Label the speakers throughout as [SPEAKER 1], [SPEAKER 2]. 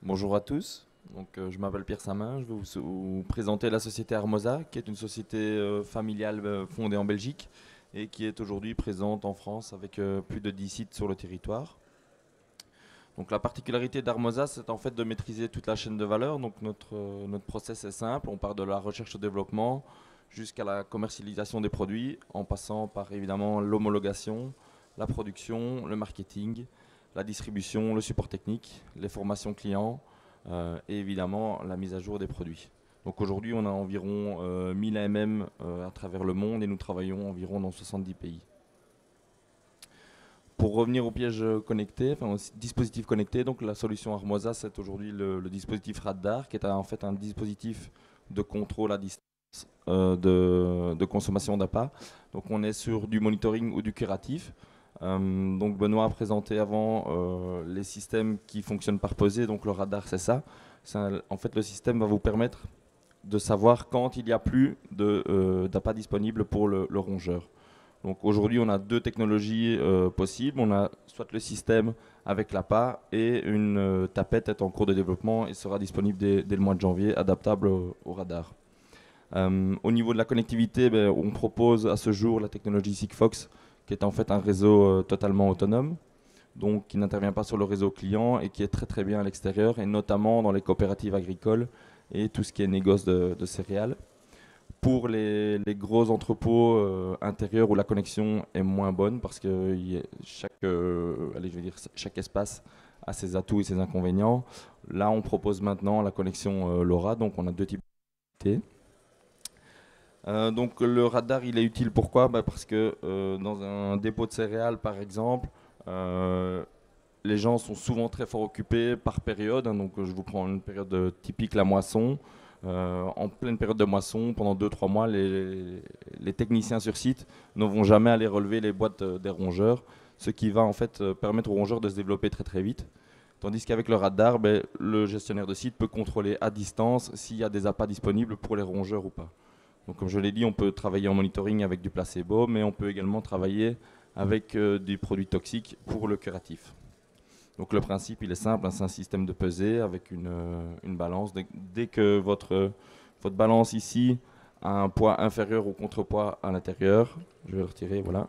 [SPEAKER 1] Bonjour à tous. Je m'appelle Pierre Samin. Je vais vous présenter la société Armosa, qui est une société familiale fondée en Belgique et qui est aujourd'hui présente en France avec plus de 10 sites sur le territoire. Donc, la particularité d'Armosa, c'est en fait de maîtriser toute la chaîne de valeur. Donc, notre process est simple. On part de la recherche au développement jusqu'à la commercialisation des produits, en passant par évidemment l'homologation, la production, le marketing, la distribution, le support technique, les formations clients et évidemment la mise à jour des produits. Donc aujourd'hui, on a environ 1000 AMM à travers le monde et nous travaillons environ dans 70 pays. Pour revenir au piège connecté, enfin au dispositif connecté, donc la solution Armosa, c'est aujourd'hui le dispositif Radar, qui est en fait un dispositif de contrôle à distance de consommation d'appât. Donc on est sur du monitoring ou du curatif. Donc Benoît a présenté avant les systèmes qui fonctionnent par pesée, donc le radar c'est ça. En fait le système va vous permettre de savoir quand il n'y a plus d'appât disponible pour le rongeur. Donc aujourd'hui on a deux technologies possibles. On a soit le système avec l'appât et une tapette est en cours de développement et sera disponible dès le mois de janvier, adaptable au radar. Au niveau de la connectivité, on propose à ce jour la technologie Sigfox, qui est en fait un réseau totalement autonome, donc qui n'intervient pas sur le réseau client et qui est très très bien à l'extérieur, et notamment dans les coopératives agricoles et tout ce qui est négoce de céréales. Pour les gros entrepôts intérieurs où la connexion est moins bonne, parce que chaque espace a ses atouts et ses inconvénients, là on propose maintenant la connexion LoRa, donc on a deux types de. Donc le radar il est utile pourquoi? Parce que dans un dépôt de céréales par exemple, euh, les gens sont souvent très fort occupés par période, hein. Donc je vous prends une période typique, la moisson. En pleine période de moisson, pendant 2-3 mois, les techniciens sur site ne vont jamais aller relever les boîtes des rongeurs, ce qui va en fait permettre aux rongeurs de se développer très très vite. Tandis qu'avec le radar, le gestionnaire de site peut contrôler à distance s'il y a des appâts disponibles pour les rongeurs ou pas. Donc, comme je l'ai dit, on peut travailler en monitoring avec du placebo, mais on peut également travailler avec des produits toxiques pour le curatif. Donc le principe, il est simple, hein, c'est un système de pesée avec une balance. Dès que votre balance ici a un poids inférieur au contrepoids à l'intérieur, je vais le retirer, voilà.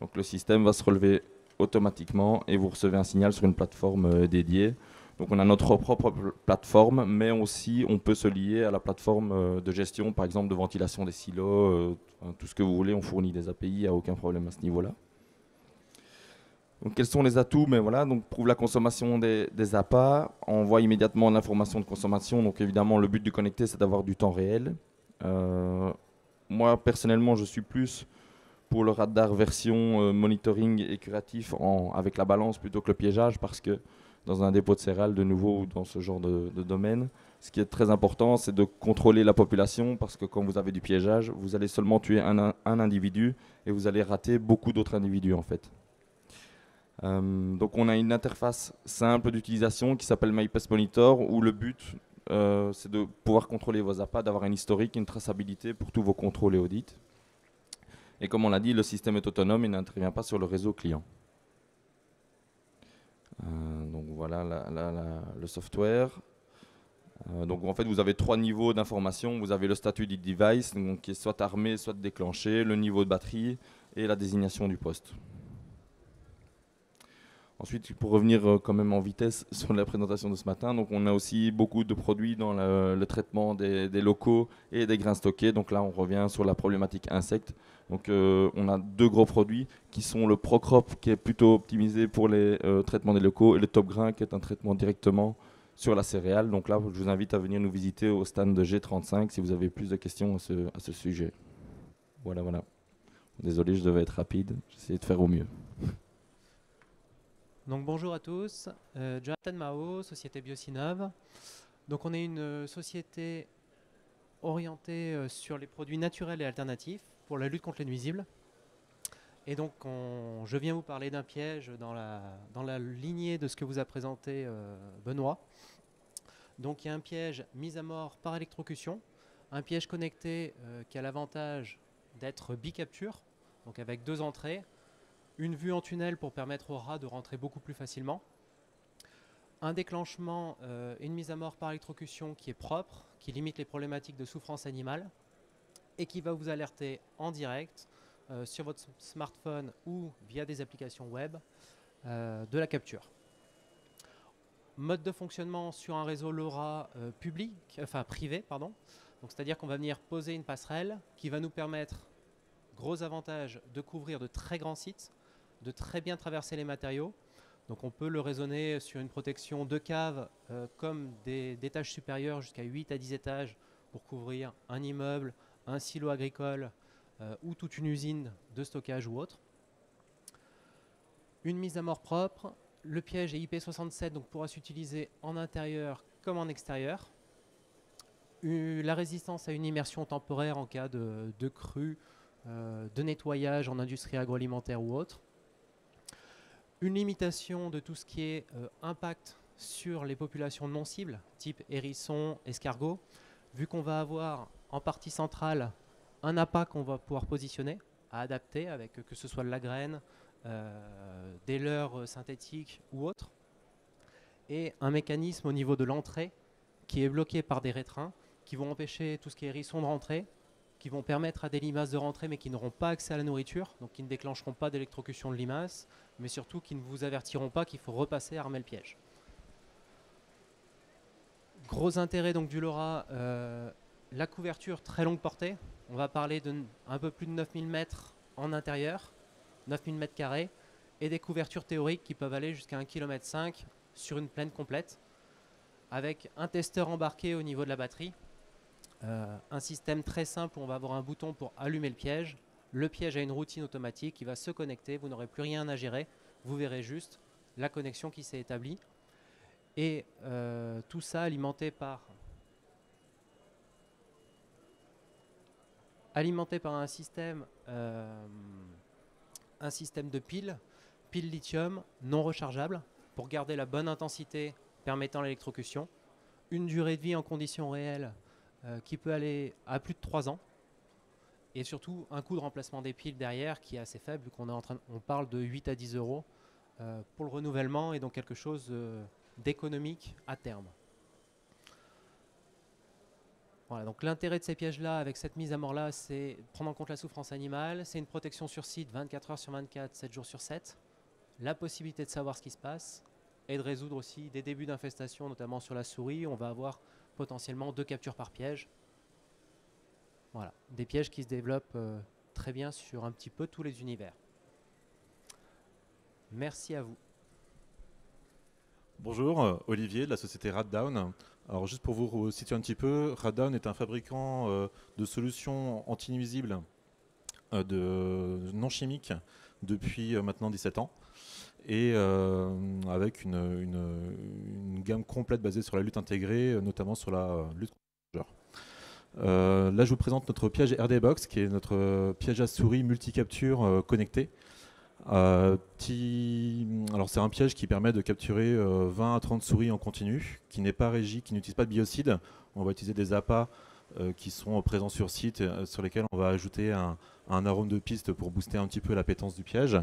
[SPEAKER 1] Donc le système va se relever automatiquement et vous recevez un signal sur une plateforme dédiée. Donc on a notre propre plateforme, mais aussi on peut se lier à la plateforme de gestion, par exemple de ventilation des silos, tout ce que vous voulez, on fournit des API, il n'y a aucun problème à ce niveau-là. Donc quels sont les atouts? Mais voilà, donc prouve la consommation des appâts, envoie immédiatement l'information de consommation. Donc évidemment le but du connecté c'est d'avoir du temps réel. Moi personnellement je suis plus pour le radar version monitoring et curatif avec la balance plutôt que le piégeage, parce que dans un dépôt de céréales, de nouveau, ou dans ce genre de domaine, ce qui est très important, c'est de contrôler la population, parce que quand vous avez du piégeage, vous allez seulement tuer un individu et vous allez rater beaucoup d'autres individus en fait. Donc on a une interface simple d'utilisation qui s'appelle MyPest Monitor, où le but c'est de pouvoir contrôler vos appâts, d'avoir un historique, une traçabilité pour tous vos contrôles et audits. Et comme on l'a dit, le système est autonome et n'intervient pas sur le réseau client. Donc voilà le software. Donc en fait, vous avez 3 niveaux d'information. Vous avez le statut du device, donc, qui est soit armé, soit déclenché, le niveau de batterie et la désignation du poste. Ensuite, pour revenir quand même en vitesse sur la présentation de ce matin, donc on a aussi beaucoup de produits dans le traitement des locaux et des grains stockés. Donc là, on revient sur la problématique insectes. Donc on a deux gros produits qui sont le ProCrop, qui est plutôt optimisé pour les traitements des locaux, et le Top Grain, qui est un traitement directement sur la céréale. Donc là, je vous invite à venir nous visiter au stand de G35 si vous avez plus de questions à ce sujet. Voilà, voilà. Désolé, je devais être rapide. J'essaie de faire au mieux.
[SPEAKER 2] Donc bonjour à tous, Jonathan Mao, société Biosinov. Donc on est une société orientée sur les produits naturels et alternatifs pour la lutte contre les nuisibles. Et donc je viens vous parler d'un piège dans la lignée de ce que vous a présenté Benoît. Donc il y a un piège mis à mort par électrocution, un piège connecté qui a l'avantage d'être bicapture, donc avec 2 entrées, une vue en tunnel pour permettre au rat de rentrer beaucoup plus facilement. Un déclenchement, une mise à mort par électrocution qui est propre, qui limite les problématiques de souffrance animale et qui va vous alerter en direct sur votre smartphone ou via des applications web de la capture. Mode de fonctionnement sur un réseau LoRa privé, pardon. C'est-à-dire qu'on va venir poser une passerelle qui va nous permettre, gros avantage, de couvrir de très grands sites, de très bien traverser les matériaux. Donc on peut le raisonner sur une protection de cave comme des étages supérieurs jusqu'à 8 à 10 étages pour couvrir un immeuble, un silo agricole ou toute une usine de stockage ou autre. Une mise à mort propre. Le piège est IP67, donc pourra s'utiliser en intérieur comme en extérieur. La résistance à une immersion temporaire en cas de crue, de nettoyage en industrie agroalimentaire ou autre. Une limitation de tout ce qui est impact sur les populations non cibles, type hérissons, escargots, vu qu'on va avoir en partie centrale un appât qu'on va pouvoir positionner, à adapter avec que ce soit de la graine, des leurres synthétiques ou autres, et un mécanisme au niveau de l'entrée qui est bloqué par des rétrins qui vont empêcher tout ce qui est hérisson de rentrer, qui vont permettre à des limaces de rentrer mais qui n'auront pas accès à la nourriture, donc qui ne déclencheront pas d'électrocution de limaces, mais surtout qui ne vous avertiront pas qu'il faut repasser à armer le piège. Gros intérêt donc du LoRa, la couverture très longue portée. On va parler d'un peu plus de 9000 mètres en intérieur, 9000 mètres carrés, et des couvertures théoriques qui peuvent aller jusqu'à 1,5 km sur une plaine complète, avec un testeur embarqué au niveau de la batterie. Un système très simple où on va avoir un bouton pour allumer le piège. Le piège a une routine automatique qui va se connecter, vous n'aurez plus rien à gérer, vous verrez juste la connexion qui s'est établie. Et tout ça alimenté par un système de piles lithium non rechargeable pour garder la bonne intensité permettant l'électrocution. Une durée de vie en conditions réelles qui peut aller à plus de 3 ans. Et surtout un coût de remplacement des piles derrière qui est assez faible, vu qu'on parle de 8 à 10 euros pour le renouvellement, et donc quelque chose d'économique à terme. Voilà, donc l'intérêt de ces pièges-là, avec cette mise à mort-là, c'est prendre en compte la souffrance animale, c'est une protection sur site 24 heures sur 24, 7 jours sur 7, la possibilité de savoir ce qui se passe, et de résoudre aussi des débuts d'infestation, notamment sur la souris. On va avoir potentiellement 2 captures par piège. Voilà, des pièges qui se développent très bien sur un petit peu tous les univers. Merci à vous.
[SPEAKER 3] Bonjour, Olivier de la société Raddown. Alors juste pour vous situer un petit peu, Raddown est un fabricant de solutions anti-nuisibles non chimiques depuis maintenant 17 ans, et avec une gamme complète basée sur la lutte intégrée, notamment sur la lutte contre les rongeurs. Là je vous présente notre piège RD-Box, qui est notre piège à souris multi-capture connecté. Alors c'est un piège qui permet de capturer 20 à 30 souris en continu, qui n'est pas régi, qui n'utilise pas de biocide. On va utiliser des appâts qui sont présents sur site, sur lesquels on va ajouter un arôme de piste pour booster un petit peu l'appétence du piège.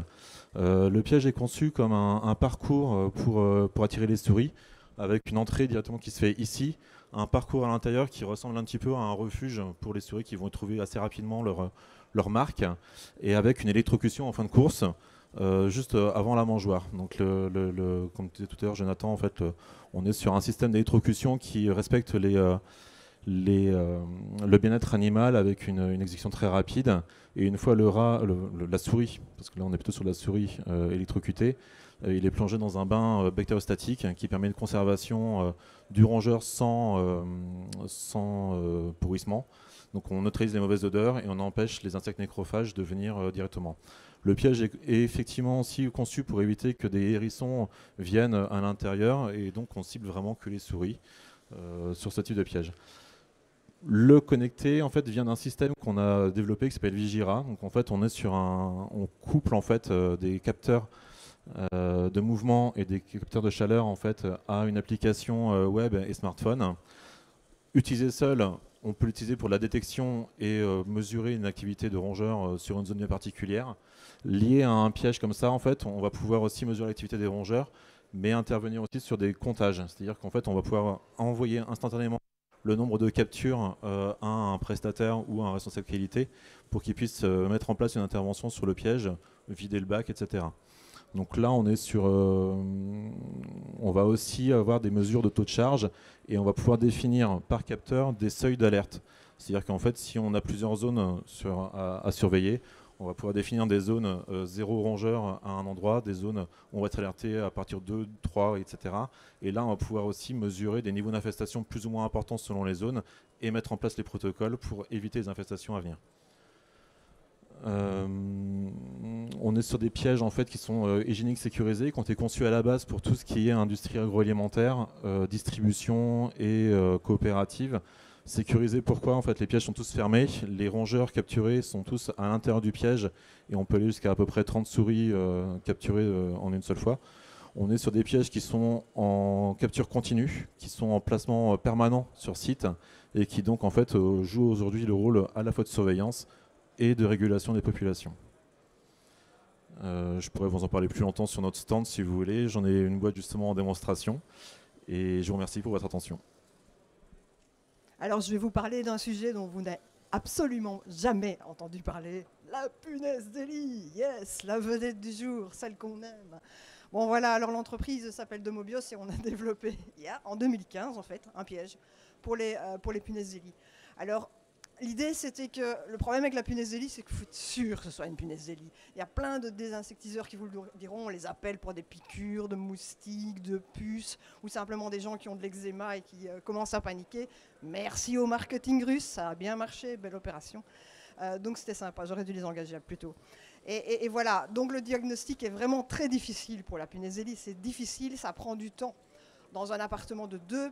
[SPEAKER 3] Le piège est conçu comme un parcours pour attirer les souris, avec une entrée directement qui se fait ici, un parcours à l'intérieur qui ressemble un petit peu à un refuge pour les souris qui vont trouver assez rapidement leur marque, et avec une électrocution en fin de course, juste avant la mangeoire. Donc comme disait tout à l'heure Jonathan, en fait, on est sur un système d'électrocution qui respecte le bien-être animal, avec une exécution très rapide. Et une fois la souris, parce que là on est plutôt sur la souris électrocutée, il est plongé dans un bain bactériostatique qui permet une conservation du rongeur sans pourrissement. Donc on neutralise les mauvaises odeurs et on empêche les insectes nécrophages de venir directement. Le piège est effectivement aussi conçu pour éviter que des hérissons viennent à l'intérieur, et donc on cible vraiment que les souris sur ce type de piège. Le connecté en fait vient d'un système qu'on a développé qui s'appelle Vigira. Donc en fait on couple en fait des capteurs de mouvement et des capteurs de chaleur en fait à une application web et smartphone. Utilisé seul, on peut l'utiliser pour la détection et mesurer une activité de rongeur sur une zone bien particulière. Lié à un piège comme ça, en fait, on va pouvoir aussi mesurer l'activité des rongeurs mais intervenir aussi sur des comptages. C'est-à-dire qu'en fait, on va pouvoir envoyer instantanément le nombre de captures à un prestataire ou à un responsable qualité pour qu'il puisse mettre en place une intervention sur le piège, vider le bac, etc. Donc là, on est sur, on va aussi avoir des mesures de taux de charge et on va pouvoir définir par capteur des seuils d'alerte. C'est-à-dire qu'en fait, si on a plusieurs zones à surveiller, on va pouvoir définir des zones 0 rongeur à un endroit, des zones où on va être alerté à partir de 2, 3, etc. Et là, on va pouvoir aussi mesurer des niveaux d'infestation plus ou moins importants selon les zones et mettre en place les protocoles pour éviter les infestations à venir. On est sur des pièges en fait qui sont hygiéniques sécurisés, qui ont été conçus à la base pour tout ce qui est industrie agroalimentaire, distribution et coopérative. Sécurisés pourquoi en fait les pièges sont tous fermés, les rongeurs capturés sont tous à l'intérieur du piège et on peut aller jusqu'à à peu près 30 souris capturées en une seule fois. On est sur des pièges qui sont en capture continue, qui sont en placement permanent sur site et qui donc en fait jouent aujourd'hui le rôle à la fois de surveillance et de régulation des populations. Je pourrais vous en parler plus longtemps sur notre stand si vous voulez. J'en ai une boîte justement en démonstration et je vous remercie pour votre attention.
[SPEAKER 4] Alors je vais vous parler d'un sujet dont vous n'avez absolument jamais entendu parler. La punaise des lits, yes, la vedette du jour, celle qu'on aime. Bon voilà, alors l'entreprise s'appelle Domobios et on a développé, en 2015 en fait, un piège pour les punaises des lits. Alors l'idée, c'était que le problème avec la punaise des lits, c'est qu'il faut être sûr que ce soit une punaise des lits. Il y a plein de désinsectiseurs qui vous le diront, on les appelle pour des piqûres de moustiques, de puces, ou simplement des gens qui ont de l'eczéma et qui commencent à paniquer. Merci au marketing russe, ça a bien marché, belle opération. Donc c'était sympa, j'aurais dû les engager plus tôt. Et voilà, donc le diagnostic est vraiment très difficile pour la punaise des lits. C'est difficile, ça prend du temps. Dans un appartement de 2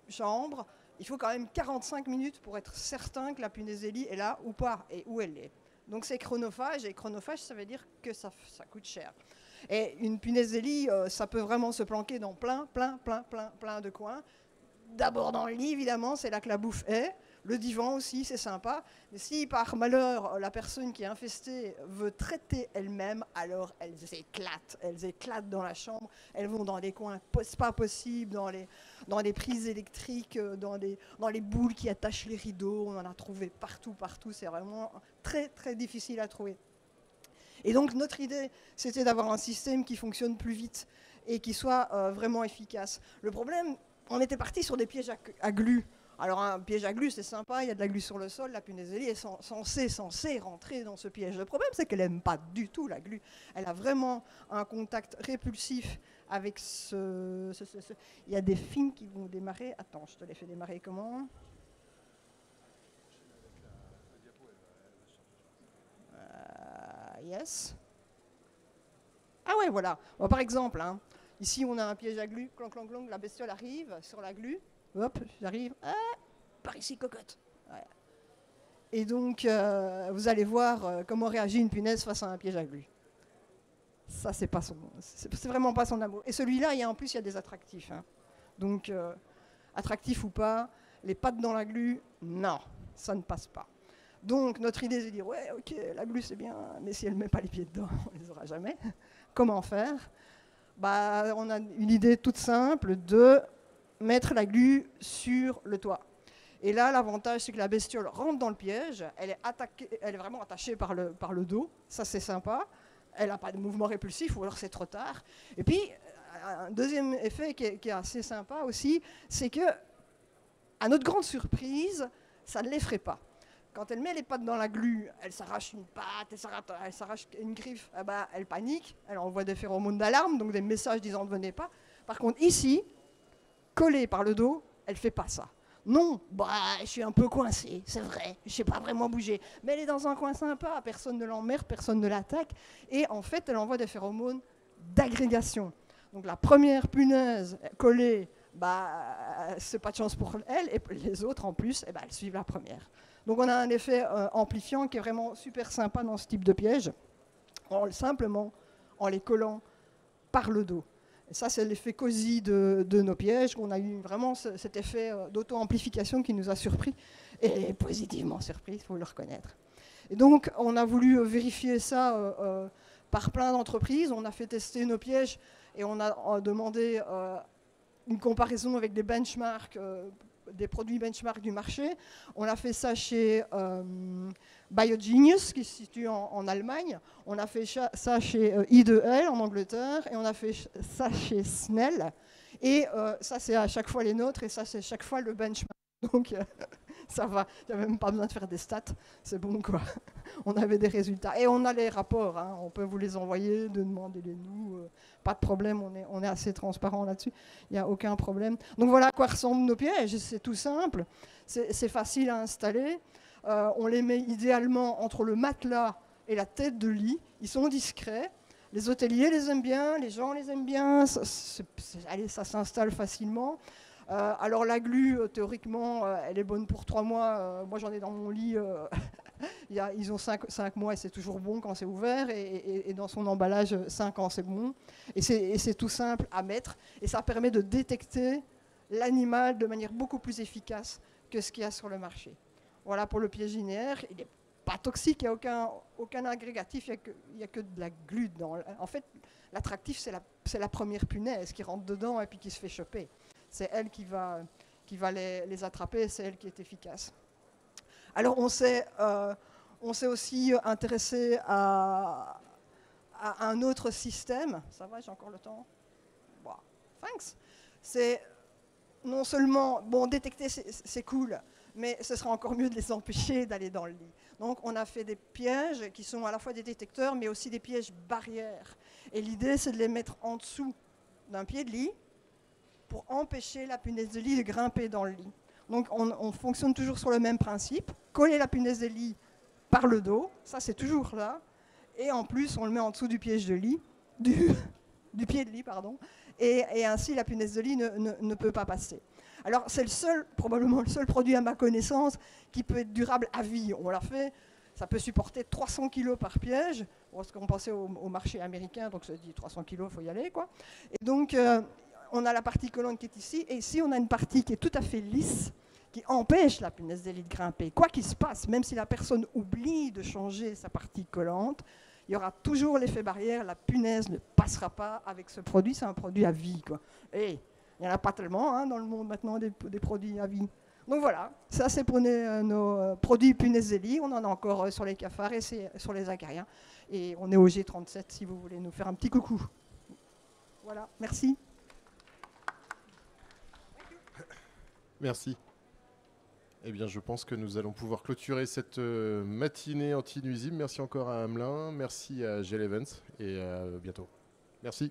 [SPEAKER 4] chambres, il faut quand même 45 minutes pour être certain que la punaise des lits est là ou pas, et où elle est. Donc c'est chronophage, et chronophage, ça veut dire que ça coûte cher. Et une punaise des lits, ça peut vraiment se planquer dans plein de coins. D'abord dans le lit, évidemment, c'est là que la bouffe est. Le divan aussi, c'est sympa. Mais si par malheur, la personne qui est infestée veut traiter elle-même, alors elles éclatent dans la chambre. Elles vont dans des coins pas possibles, dans les prises électriques, dans les boules qui attachent les rideaux. On en a trouvé partout. C'est vraiment très, très difficile à trouver. Et donc, notre idée, c'était d'avoir un système qui fonctionne plus vite et qui soit vraiment efficace. Le problème, on était parti sur des pièges à glu. Alors un piège à glu, c'est sympa, il y a de la glu sur le sol, la punaise des lits est censée rentrer dans ce piège. Le problème, c'est qu'elle n'aime pas du tout la glu. Elle a vraiment un contact répulsif avec ce... Il y a des films qui vont démarrer. Attends, je te les fais démarrer comment ? Yes. Ah ouais, voilà. Bon, par exemple, hein, ici on a un piège à glu, clang, clang, clang, la bestiole arrive sur la glu. Hop, j'arrive, par ici, cocotte. Ouais. Et donc, vous allez voir comment réagit une punaise face à un piège à glu. Ça, c'est vraiment pas son amour. Et celui-là, en plus, il y a des attractifs. Hein. Donc, attractif ou pas, les pattes dans la glu, non, ça ne passe pas. Donc, notre idée, c'est de dire, ouais, ok, la glu, c'est bien, mais si elle ne met pas les pieds dedans, on ne les aura jamais. Comment faire ? Bah, on a une idée toute simple de mettre la glu sur le toit. Et là, l'avantage, c'est que la bestiole rentre dans le piège, elle est vraiment attachée par le dos, ça c'est sympa, elle n'a pas de mouvement répulsif, ou alors c'est trop tard. Et puis, un deuxième effet qui est assez sympa aussi, c'est que, à notre grande surprise, ça ne l'effraie pas. Quand elle met les pattes dans la glu, elle s'arrache une patte, elle s'arrache une griffe, elle panique, elle envoie des phéromones d'alarme, donc des messages disant ne venez pas. Par contre, ici, collée par le dos, elle ne fait pas ça. Non, je suis un peu coincée, c'est vrai, je ne sais pas vraiment bouger. Mais elle est dans un coin sympa, personne ne l'emmerde, personne ne l'attaque. Et en fait, elle envoie des phéromones d'agrégation. Donc la première punaise collée, c'est pas de chance pour elle, et les autres en plus, elles suivent la première. Donc on a un effet amplifiant qui est vraiment super sympa dans ce type de piège, simplement en les collant par le dos. Et ça, c'est l'effet cosy de nos pièges. On a eu vraiment cet effet d'auto-amplification qui nous a surpris, et positivement surpris, il faut le reconnaître. Et donc, on a voulu vérifier ça par plein d'entreprises. On a fait tester nos pièges et on a demandé une comparaison avec des benchmarks, des produits benchmark du marché. On a fait ça chez Biogenius, qui se situe en Allemagne. On a fait ça chez I2L en Angleterre. Et on a fait ça chez Snell. Et ça, c'est à chaque fois les nôtres. Et ça, c'est chaque fois le benchmark. Donc, ça va. Il n'y a même pas besoin de faire des stats. C'est bon, quoi. On avait des résultats. Et on a les rapports. Hein. On peut vous les envoyer, demandez-les nous. Pas de problème. On est assez transparent là-dessus. Il n'y a aucun problème. Donc, voilà à quoi ressemblent nos pièges. C'est tout simple. C'est facile à installer. On les met idéalement entre le matelas et la tête de lit. Ils sont discrets. Les hôteliers les aiment bien. Les gens les aiment bien. Allez, ça s'installe facilement. Alors la glu, théoriquement, elle est bonne pour 3 mois. Moi, j'en ai dans mon lit. Ils ont 5 mois et c'est toujours bon quand c'est ouvert. Et dans son emballage, 5 ans, c'est bon. Et c'est tout simple à mettre. Et ça permet de détecter l'animal de manière beaucoup plus efficace que ce qu'il y a sur le marché. Voilà pour le piège linéaire. Il n'est pas toxique, il n'y a aucun agrégatif, il n'y a que de la glu dedans. En fait, l'attractif, c'est la première punaise qui rentre dedans et puis qui se fait choper. C'est elle qui va les attraper, c'est elle qui est efficace. Alors on s'est aussi intéressé à un autre système. Ça va, j'ai encore le temps? Bon, thanks. C'est non seulement, bon, détecter c'est cool, mais ce sera encore mieux de les empêcher d'aller dans le lit. Donc on a fait des pièges qui sont à la fois des détecteurs, mais aussi des pièges barrières. Et l'idée, c'est de les mettre en dessous d'un pied de lit, pour empêcher la punaise de lit de grimper dans le lit. Donc on fonctionne toujours sur le même principe, coller la punaise de lit par le dos, ça c'est toujours là, et en plus on le met en dessous du piège de lit, du pied de lit, pardon, et ainsi la punaise de lit ne peut pas passer. Alors c'est probablement le seul produit à ma connaissance qui peut être durable à vie. On l'a fait, ça peut supporter 300 kg par piège, parce qu'on pensait au marché américain, donc ça dit 300 kg, il faut y aller, quoi. Et donc on a la partie collante qui est ici, et ici on a une partie qui est tout à fait lisse, qui empêche la punaise de lit de grimper. Quoi qu'il se passe, même si la personne oublie de changer sa partie collante, il y aura toujours l'effet barrière, la punaise ne passera pas avec ce produit, c'est un produit à vie, quoi. Et il n'y en a pas tellement hein, dans le monde maintenant des produits à vie. Donc voilà, ça c'est pour nos produits punaise de lit, on en a encore sur les cafards et sur les acariens, et on est au G37 si vous voulez nous faire un petit coucou. Voilà, merci.
[SPEAKER 5] Merci. Eh bien, je pense que nous allons pouvoir clôturer cette matinée anti-nuisible. Merci encore à Hamelin, merci à Gel Events et à bientôt. Merci.